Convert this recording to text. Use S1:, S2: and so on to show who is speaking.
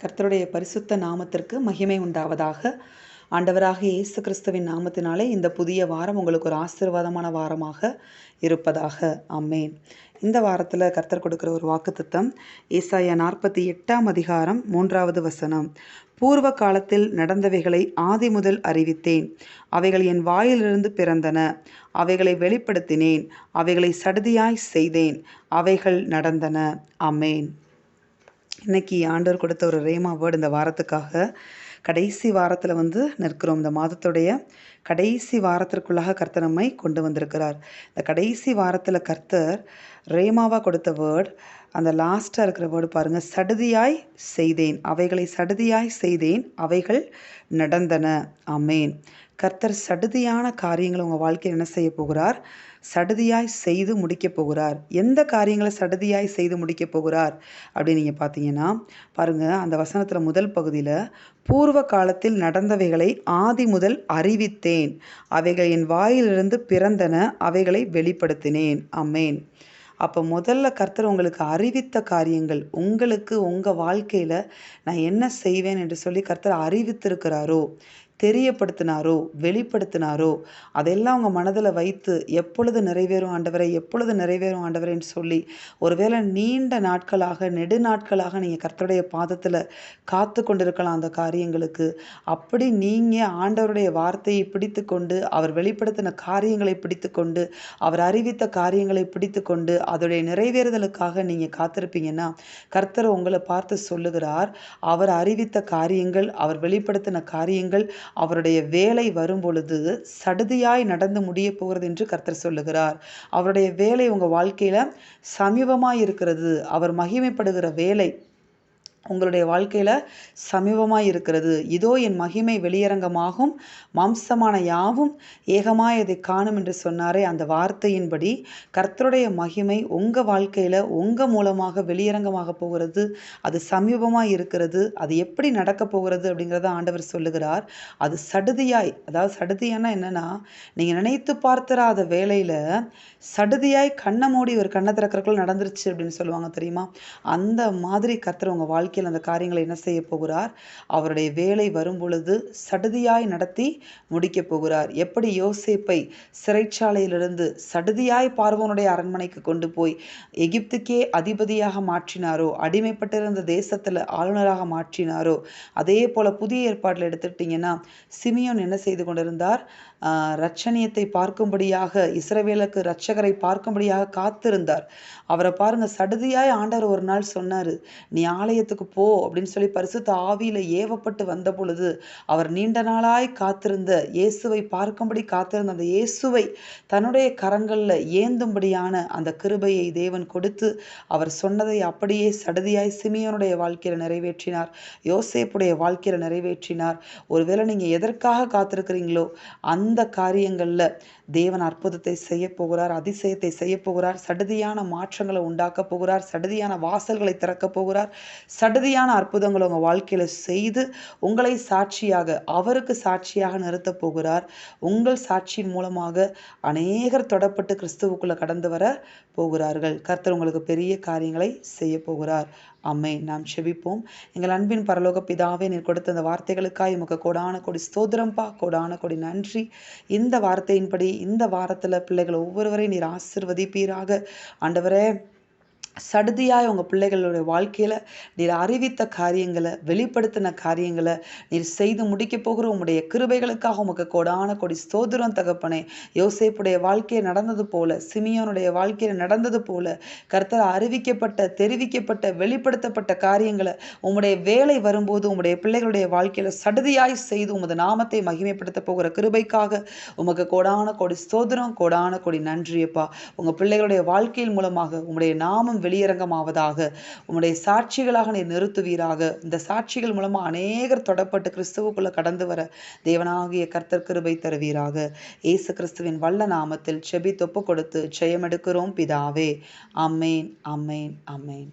S1: கர்த்தருடைய பரிசுத்த நாமத்திற்கு மகிமை உண்டாவதாக. ஆண்டவராக இயேசு கிறிஸ்துவின் நாமத்தினாலே இந்த புதிய வாரம் உங்களுக்கு ஒரு ஆசீர்வாதமான வாரமாக இருப்பதாக. ஆமென். இந்த வாரத்தில் கர்த்தர் கொடுக்குற ஒரு வாக்குத்தத்தம் ஏசாயா 48ஆம் அதிகாரம் 3வது வசனம். பூர்வ காலத்தில் நடந்தவைகளை ஆதி முதல் அறிவித்தேன். அவைகள் என் வாயிலிருந்து பிறந்தன. அவைகளை வெளிப்படுத்தினேன். அவைகளை சடுதியாய் செய்தேன். அவைகள் நடந்தன. ஆமென். இன்னைக்கு ஆண்டவர் கொடுத்த ஒரு ரேமா வேர்டு இந்த வாரத்துக்காக. கடைசி வாரத்தில் நிற்கிறோம். இந்த மாதத்துடைய கடைசி வாரத்திற்குள்ளாக கர்த்தர் நம்மை கொண்டு வந்திருக்கிறார். இந்த கடைசி வாரத்தில் கர்த்தர் ரேமாவாக கொடுத்த வேர்டு, அந்த லாஸ்ட்டாக இருக்கிற வேர்டு பாருங்கள், சடுதியாய் செய்தேன். அவைகளை சடுதியாய் செய்தேன். அவைகள் நடந்தன. ஆமென். கர்த்தர் சடுதியான காரியங்களை உங்கள் வாழ்க்கையில் என்ன செய்ய போகிறார்? சடுதியாய் செய்து முடிக்க போகிறார். எந்த காரியங்களை சடுதியாய் செய்து முடிக்க போகிறார் அப்படின்னு நீங்கள் பார்த்தீங்கன்னா பாருங்கள், அந்த வசனத்தில் முதல் பகுதியில் பூர்வ காலத்தில் நடந்தவைகளை ஆதி முதல் அறிவித்தேன். அவைகள் என் வாயிலிருந்து பிறந்தன. அவைகளை வெளிப்படுத்தினேன். ஆமென். அப்போ முதல்ல கர்த்தர் உங்களுக்கு அறிவித்த காரியங்கள், உங்களுக்கு உங்கள் வாழ்க்கையில் நான் என்ன செய்வேன் என்று சொல்லி கர்த்தர் அறிவித்திருக்கிறாரோ, தெரியப்படுத்தினாரோ, வெளிப்படுத்தினாரோ, அதெல்லாம் உங்கள் மனதில் வைத்து எப்பொழுது நிறைவேறும் ஆண்டவரை, எப்பொழுது நிறைவேறும் ஆண்டவரேன்னு சொல்லி ஒருவேளை நீண்ட நாட்களாக, நெடு நாட்களாக நீங்கள் கர்த்தருடைய பாதத்தில் காத்து கொண்டிருக்கலாம் அந்த காரியங்களுக்கு. அப்படி நீங்கள் ஆண்டவருடைய வார்த்தையை பிடித்து கொண்டு, அவர் வெளிப்படுத்தின காரியங்களை பிடித்து கொண்டு, அவர் அறிவித்த காரியங்களை பிடித்து கொண்டு அதோடைய நிறைவேறுதலுக்காக நீங்கள் காத்திருப்பீங்கன்னா கர்த்தர் உங்களை பார்த்து சொல்லுகிறார், அவர் அறிவித்த காரியங்கள், அவர் வெளிப்படுத்தின காரியங்கள், அவருடைய வேலை வரும் பொழுது சடுதியாய் நடந்து முடிய போகிறது என்று கர்த்தர் சொல்லுகிறார். அவருடைய வேலை உங்கள் வாழ்க்கையில சமீபமாய் இருக்கிறது. அவர் மகிமைப்படுகிற வேலை உங்களுடைய வாழ்க்கையில் சமீபமாய் இருக்கிறது. இதோ என் மகிமை வெளியரங்கமாகும், மாம்சமான யாவும் ஏகமாய் அதை காணும் என்று சொன்னாரே, அந்த வார்த்தையின்படி கர்த்தருடைய மகிமை உங்கள் வாழ்க்கையில் உங்கள் மூலமாக வெளியரங்கமாக போகிறது. அது சமீபமாய் இருக்கிறது. அது எப்படி நடக்க போகிறது அப்படிங்கிறத ஆண்டவர் சொல்லுகிறார். அது சடுதியாய், அதாவது சடுதியானா என்னன்னா, நீங்கள் நினைத்து பார்த்திராத வேலையில் சடுதியாய் கண்ணை மூடி ஒரு கண்ணை திறக்கிறக்குள்ள நடந்துருச்சு அப்படின்னு சொல்லுவாங்க தெரியுமா? அந்த மாதிரி கர்த்தர் உங்கள் வாழ்க்கையில் அந்த காரியங்களை என்ன செய்ய போகிறார்? அவருடைய வேலை வரும் பொழுது சடுதியாய் நடத்தி முடிக்க போகிறார். எப்படி யோசேப்பை சிறைச்சாலையிலிருந்து சடுதியாய் பார்வோனுடைய அரண்மனைக்கு கொண்டு போய் எகிப்துக்கே அதிபதியாக மாற்றினாரோ, அடிமைப்பட்டிருந்த தேசத்தில் ஆளுநராக மாற்றினாரோ, அதே போல புதிய ஏற்பாட்டில் எடுத்துக்கிட்டிங்கன்னா சிமியோன் என்ன செய்து கொண்டிருந்தார்? இரட்சணியத்தை பார்க்கும்படியாக, இஸ்ரவேலுக்கு இரட்சகரை பார்க்கும்படியாக காத்திருந்தார். அவரை பாருங்க, சடுதியாய் ஆண்டவர் ஒரு நாள் சொன்னார், நீ ஆலயத்துக்கு போ அப்படின்னு சொல்லி பரிசுத்த ஆவியில ஏவப்பட்டு வந்த பொழுது அவர் நீண்ட நாளாய் காத்திருந்த இயேசுவை பார்க்கும்படி காத்திருந்த அந்த இயேசுவை தன்னுடைய கரங்களில் ஏந்தும்படியான அந்த கிருபையை தேவன் கொடுத்து அவர் சொன்னதை அப்படியே சடுதியாய் சிமியோனுடைய வாழ்க்கையில் நிறைவேற்றினார். யோசேப்புடைய வாழ்க்கையில் நிறைவேற்றினார். ஒருவேளை நீங்கள் எதற்காக காத்திருக்கிறீங்களோ அந்த காரியங்களில் தேவன் அற்புதத்தை செய்ய போகிறார், அதிசயத்தை செய்ய போகிறார், சடுதியான மாற்றங்களை உண்டாக்க போகிறார், சடுதியான வாசல்களை திறக்க போகிறார், சடுதியான அற்புதங்களை உங்கள் வாழ்க்கையில் செய்து உங்களை சாட்சியாக, அவருக்கு சாட்சியாக நிறுத்த போகிறார். உங்கள் சாட்சியின் மூலமாக அநேகர் தொடப்பட்டு கிறிஸ்துவுக்குள்ள கடந்து வர போகிறார்கள். கர்த்தர் உங்களுக்கு பெரிய காரியங்களை செய்ய போகிறார். ஆமென். நாம் செபிப்போம். எங்கள் அன்பின் பரலோக பிதாவே, நீர் கொடுத்த அந்த வார்த்தைகளுக்காய் உமக்கு கோடான கோடி ஸ்தோத்திரம்பா, கோடான கோடி நன்றி. இந்த வார்த்தையின்படி இந்த வாரத்தில் பிள்ளைகள் ஒவ்வொருவரையும் நீர் ஆசீர்வதிப்பீராக. ஆண்டவரே, சடுதியாய் உங்கள் பிள்ளைகளுடைய வாழ்க்கையில் நீர் அறிவித்த காரியங்களை, வெளிப்படுத்தின காரியங்களை நீர் செய்து முடிக்க போகிற உம்முடைய கிருபைகளுக்காக உமக்கு கோடான கொடி ஸ்தோத்திரம் தகப்பனே. யோசேப்புடைய வாழ்க்கையில் நடந்தது போல, சிமியோனுடைய வாழ்க்கையில் நடந்தது போல கர்த்தர் அறிவிக்கப்பட்ட, தெரிவிக்கப்பட்ட, வெளிப்படுத்தப்பட்ட காரியங்களை உம்முடைய வேலை வரும்போது உம்முடைய பிள்ளைகளுடைய வாழ்க்கையில் சடுதியாய் செய்து உமது நாமத்தை மகிமைப்படுத்த போகிற கிருபைக்காக உமக்கு கோடான கொடி ஸ்தோத்திரம், கோடான கொடி நன்றியப்பா. உங்கள் பிள்ளைகளுடைய வாழ்க்கையின் மூலமாக உம்முடைய நாமம் வெளியரங்கமாவதாக, உம்முடைய சாட்சிகளாக நீர் நிறுத்துவீராக. இந்த சாட்சிகள் மூலமாக அநேகர் தொடப்பட்டு கிறிஸ்துவுக்குள்ள கடந்து வர தேவனாகிய கர்த்தர் கிருபை தருவீராக. இயேசு கிறிஸ்துவின் வல்ல நாமத்தில் செபித்து ஒப்பு கொடுத்து ஜெயமெடுக்கிறோம் பிதாவே. ஆமென், ஆமென், ஆமென்.